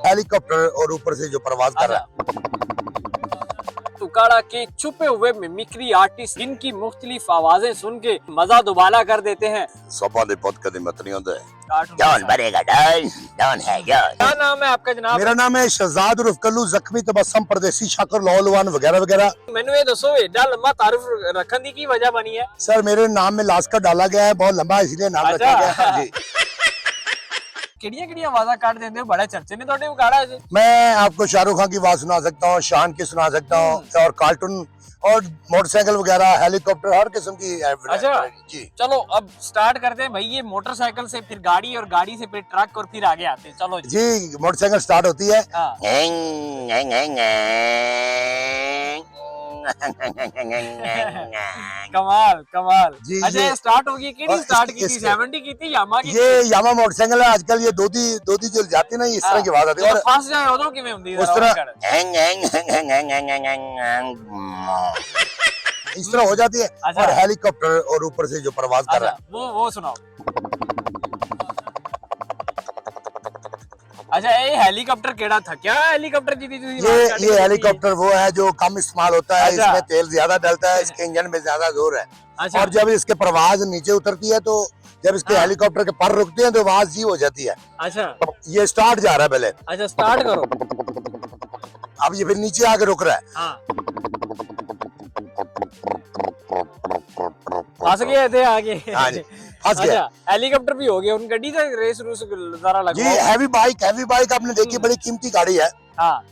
Helicopter और ऊपर से जो परवाज कर रहा है। उकाड़ा के छुपे हुए मिमिक्री आर्टिस्ट जिनकी मुख्तलिफ आवाजें सुन के मजा दुबाला कर देते हैं। सोपा दे पद कदे मत नहीं होता है। डॉन बनेगा डॉन है क्या नाम है आपका जनाब? मेरा नाम है शहजाद उर्फ कल्लू जख्मी तबस्सुम परदेसी शाकर लाहौलवान वगैरह वगैरह। मैंने ये दसो एडा लंबा तारुफ रखने की की वजह बनी है? सर मेरे नाम में लास्कर डाला गया है, बहुत लंबा इसलिए नाम रखा गया है। हाँ जी। किड़िया आवाजा काट देते हो, बड़े चर्चे ने थोड़े उकाड़ा है जी। मैं आपको शाहरुख खान की आवाज सुना सकता हूँ, शान की सुना सकता हूँ, और कार्टून और मोटरसाइकिल वगैरह, हेलीकॉप्टर, हर किस्म की। अच्छा जी चलो अब स्टार्ट करते हैं भाई। ये मोटरसाइकिल से फिर गाड़ी और गाड़ी से फिर ट्रक और फिर आगे आते हैं। चलो जी मोटरसाइकिल स्टार्ट होती है। कमाल कमाल जी। अच्छा स्टार्ट होगी कि नहीं? स्टार्ट की थी इसके- 70 की थी यामा की? ये यामा मोटरसाइकिल है आजकल, ये दोदी जो जाती है ना, इस तरह की आवाज आती है। और फंस जाए उधर किਵੇਂ ਹੁੰਦੀ है उस तरह इस तरह हो जाती है। अच्छा। और हेलीकॉप्टर और ऊपर से जो परवाज कर रहा अच्छा वो सुनाओ। अच्छा ये हेलीकॉप्टर केड़ा था क्या? हेलीकॉप्टर जी थी है, ये हेलीकॉप्टर वो है जो कम इस्तेमाल होता है। अच्छा। इसमें तेल ज्यादा डलता है, इसके इंजन में ज्यादा जोर है। अच्छा। और जब इसके परवाज नीचे उतरती है तो जब इसके हाँ। हेलीकॉप्टर के पर रुकते हैं तो आवाज जी हो जाती है। अच्छा ये स्टार्ट जा रहा है पहले, अच्छा स्टार्ट करो। अब ये फिर नीचे आके रुक रहा है। हाँ फंस गए थे आगे। हाँ जी फंस गया। अच्छा हेलीकॉप्टर भी हो गया उन गड्डी से रेस रूस जरा जी लगवाओ। हैवी बाइक आपने देखी, बड़ी कीमती गाड़ी है। हाँ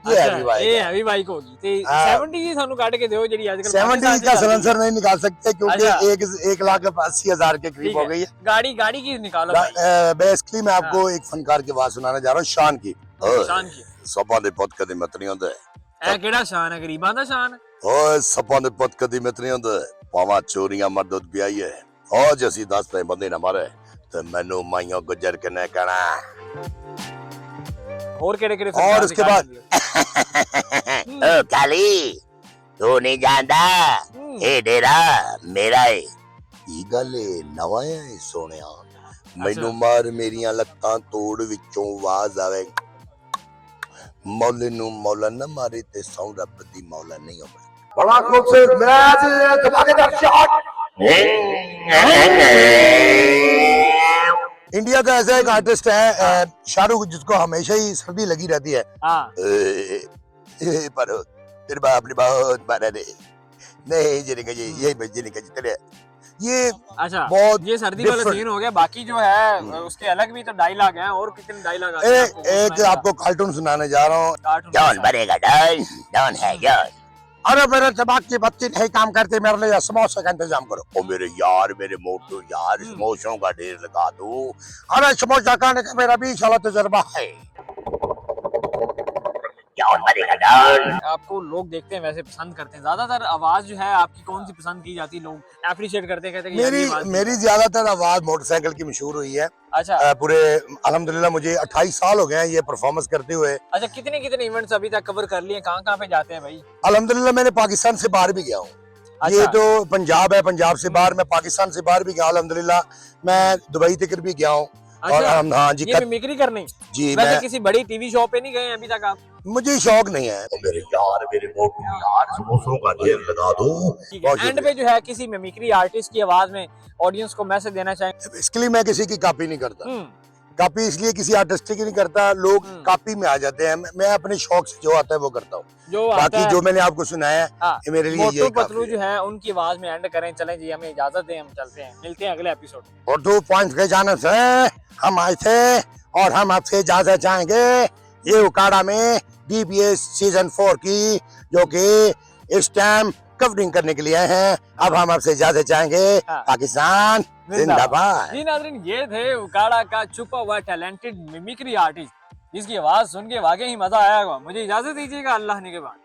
ये हैवी बाइक ये है। हैवी बाइक होगी ते हाँ। 70 की सानू काट के दो जेडी आजकल 70 का सलेंसर नहीं निकाल सकते क्योंकि अच्छा। 1,80,000 के करीब हो गई है। गाड़ी की निकालो भाई। बेसिकली मैं आपको एक फनकार की आवाज सुनाने जा रहा हूँ, शान की। शान की सपा दे पद कदे मत नहीं होता है। ए केड़ा शान है? गरीबां दा शान? ओए सपा दे पद कदे मत नहीं होता है। पावा चोरियां मदद भी आई है। और जैसी 10 पे बंदे ना मारे तो मैनू माइयों गुजर के न कहना। और केड़े और उसके बाद हम्म। ओ काली तू नहीं जानता ये डेरा मेरा है। ये गल नवा है सोनिया, मैनू मार मेरियां लत्तां तोड़ विचों आवाज आवे मौले नू मौला न मारे ते सौ रब दी मौला नहीं होवे। बड़ा खूबसूरत मैच, धमाकेदार शॉट। इंडिया का ऐसा एक आर्टिस्ट है शाहरुख, जिसको हमेशा ही सर्दी लगी रहती है। हाँ पर तेरे बाप ने बहुत मारा रे नहीं जिनेगा ये जिनेगा जितने ये अच्छा बहुत ये सर्दी वाला different। सीन हो गया। बाकी जो है उसके अलग भी तो डायलॉग हैं। और कितने डायलॉग आते हैं एक आपको कार्टून सुनाने जा रहा हूँ। डॉन बनेगा डॉन है डॉन। अरे मेरे दिमाग की बत्ती नहीं काम करती, मेरे लिए समोसे का इंतजाम करो। ओ मेरे यार, मेरे मोटू यार, समोसों का ढेर लगा दो। अरे समोसा खाने का मेरा 20 साल तजुर्बा है। आपको लोग देखते हैं वैसे पसंद करते हैं ज्यादातर आवाज जो है आपकी कौन सी पसंद की जाती है? लोग एप्रिशिएट करते हैं, कहते हैं कि यार ये आवाज मेरी ज्यादातर आवाज मोटरसाइकिल की मशहूर हुई है। अच्छा पूरे अल्हम्दुलिल्लाह मुझे 28 साल हो गए हैं ये परफॉर्मेंस करते हुए। अच्छा कितने इवेंट्स अभी तक कवर कर लिए? कहाँ पे जाते हैं भाई? अल्हम्दुलिल्लाह मैंने पाकिस्तान से बाहर भी गया हूँ। अच्छा। ये तो पंजाब है, पंजाब से बाहर, मैं पाकिस्तान से बाहर भी गया अल्हम्दुलिल्लाह। मैं दुबई तक भी गया हूँ। और अच्छा हाँ जी ये मिमिक्री करनी जी वैसे मैं किसी बड़ी टीवी शो पे नहीं गए अभी तक आप? मुझे शौक नहीं है। मेरे यार, मेरे मोटू यार, समोसों का ढेर लगा दो। बहुत एंड पे जो है किसी मिमिक्री आर्टिस्ट की आवाज में ऑडियंस को मैसेज देना चाहेंगे? इसके लिए मैं किसी की कॉपी नहीं करता। कॉपी इसलिए किसी आर्टिस्ट की नहीं करता, लोग कॉपी में आ जाते हैं। मैं अपने शौक से जो आता है वो करता हूँ। जो बाकी जो मैंने आपको सुनाया हाँ, ये मेरे लिए मोटू यही पतलू काफी जो है उनकी आवाज में एंड करें। चलें जी, हमें इजाजत दें, हम चलते हैं, मिलते हैं अगले एपिसोड में। मोटू पॉइंट के जाने से हम आए थे और हम आपसे इजाजत चाहेंगे ये उकाड़ा में DBS सीजन 4 की, जो कि इस टाइम कवरिंग करने के लिए आए हैं। अब हम आपसे इजाजत चाहेंगे। हाँ। पाकिस्तान जिंदाबाद। जी नाज़रीन, ये थे उकाड़ा का छुपा हुआ टैलेंटेड मिमिक्री आर्टिस्ट जिसकी आवाज सुन के वाकई ही मजा आया होगा। मुझे इजाजत दीजिएगा अल्लाह ने के बाद।